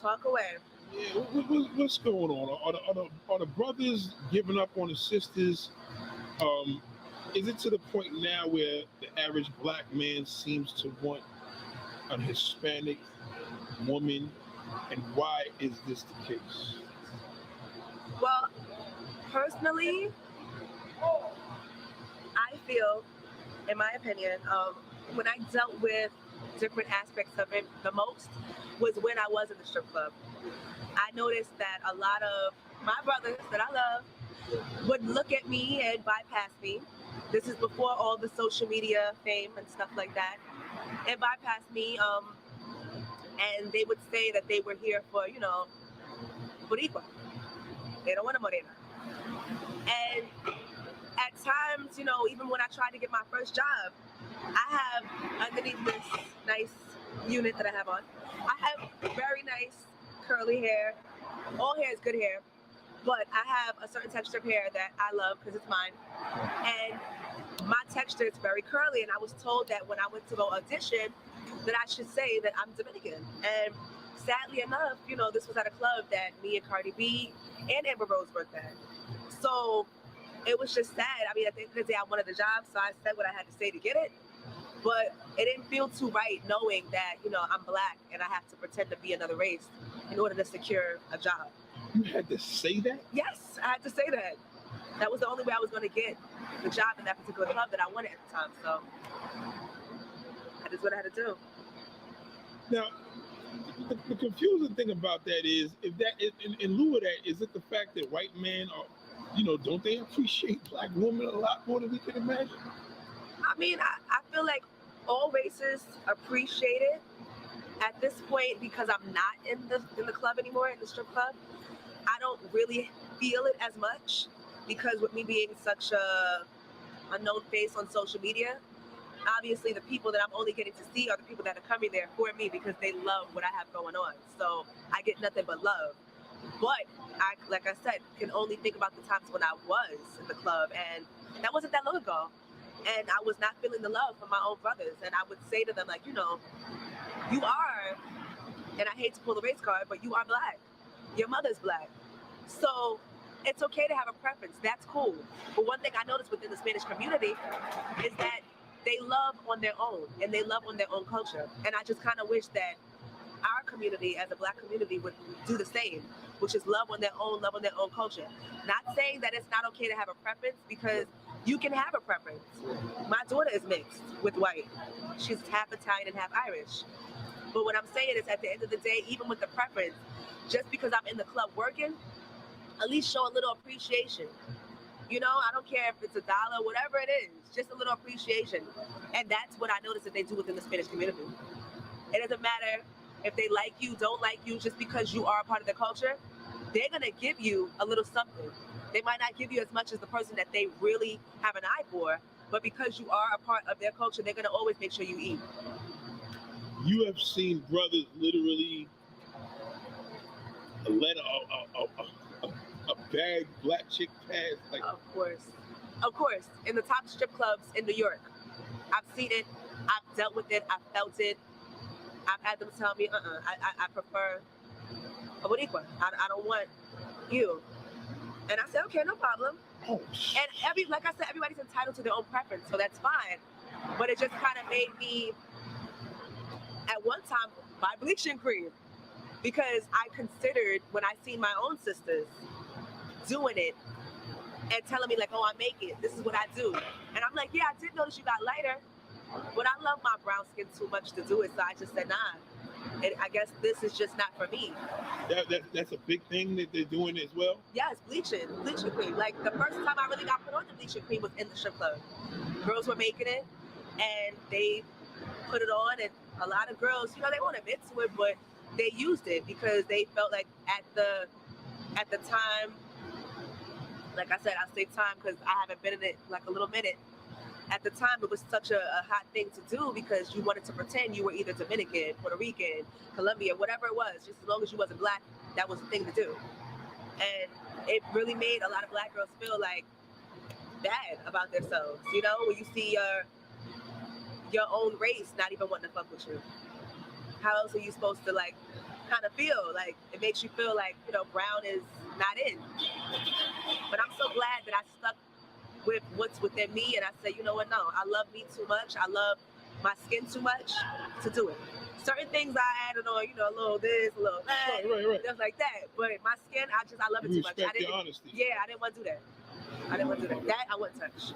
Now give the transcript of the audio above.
Talk away. Yeah, what's going on? Are the brothers giving up on the sisters? Um, is it to the point now where the average black man seems to want a Hispanic woman, and why is this the case? Well, personally, I feel, in my opinion, when I dealt with different aspects of it the most was when I was in the strip club. I noticed that a lot of my brothers that I love would look at me and bypass me. This is before all the social media fame and stuff like that, and bypass me. And they would say that they were here for, Boricua. They don't want a morena. And at times, even when I tried to get my first job, I have underneath this nice unit that I have on, I have very nice curly hair. All hair is good hair, but I have a certain texture of hair that I love because it's mine. And my texture is very curly, and I was told that when I went to go audition, that I should say that I'm Dominican. And sadly enough, this was at a club that me and Cardi B and Amber Rose worked at. So it was just sad. I mean, at the end of the day, I wanted the job, so I said what I had to say to get it. But it didn't feel too right knowing that, I'm black and I have to pretend to be another race in order to secure a job. You had to say that? Yes, I had to say that. That was the only way I was going to get the job in that particular club that I wanted at the time. So that is what I had to do. Now, the confusing thing about that is, if that in lieu of that, is it the fact that white men are, don't they appreciate black women a lot more than we can imagine? I mean, I feel like all races appreciate it at this point because I'm not in the club anymore, in the strip club. I don't really feel it as much because with me being such a known face on social media, obviously the people that I'm only getting to see are the people that are coming there for me because they love what I have going on. So I get nothing but love. But I, like I said, can only think about the times when I was in the club, and that wasn't that long ago. And I was not feeling the love from my own brothers. And I would say to them, like, you are, and I hate to pull the race card, but you are black. Your mother's black. So it's okay to have a preference. That's cool. But one thing I noticed within the Spanish community is that they love on their own, and they love on their own culture. And I just kind of wish that our community as a black community would do the same, which is love on their own culture. Not saying that it's not okay to have a preference, because you can have a preference. My daughter is mixed with white. She's half Italian and half Irish. But what I'm saying is, at the end of the day, even with the preference, just because I'm in the club working, at least show a little appreciation. I don't care if it's $1, whatever it is, just a little appreciation. And that's what I noticed that they do within the Spanish community. It doesn't matter if they like you, don't like you, just because you are a part of the culture, they're going to give you a little something. They might not give you as much as the person that they really have an eye for, but because you are a part of their culture, they're going to always make sure you eat. You have seen brothers literally let a bad black chick pass. Like, of course. In the top strip clubs in New York, I've seen it. I've dealt with it. I've felt it. I've had them tell me, I prefer a Boricua. I don't want you. And I said, okay, no problem. Oh. And like I said, everybody's entitled to their own preference, so that's fine. But it just kind of made me, at one time, buy bleaching cream, because I considered, when I seen my own sisters doing it and telling me, like, oh, I make it, this is what I do. And I'm like, yeah, I did notice you got lighter, but I love my brown skin too much to do it, so I just said, nah. And I guess this is just not for me. That's a big thing that they're doing as well? Yes, bleaching cream. Like, the first time I really got put on the bleaching cream was in the strip club. Girls were making it, and they put it on, and a lot of girls, they won't admit to it, but they used it because they felt like at the time, like I said, I'll say time because I haven't been in it like a little minute. At the time, it was such a hot thing to do because you wanted to pretend you were either Dominican, Puerto Rican, Colombia, whatever it was. Just as long as you wasn't black, that was the thing to do. And it really made a lot of black girls feel like bad about themselves, when you see your own race not even wanting to fuck with you. How else are you supposed to kind of feel. Like, it makes you feel like, you know, brown is not in. But I'm so glad that I stuck with what's within me, and I said, you know what, no, I love me too much. I love my skin too much to do it. Certain things I added on, you know, a little this, a little that, Right. stuff like that. But my skin, I love it too much. Respect your honesty. Yeah, I didn't want to do that. That I wouldn't touch.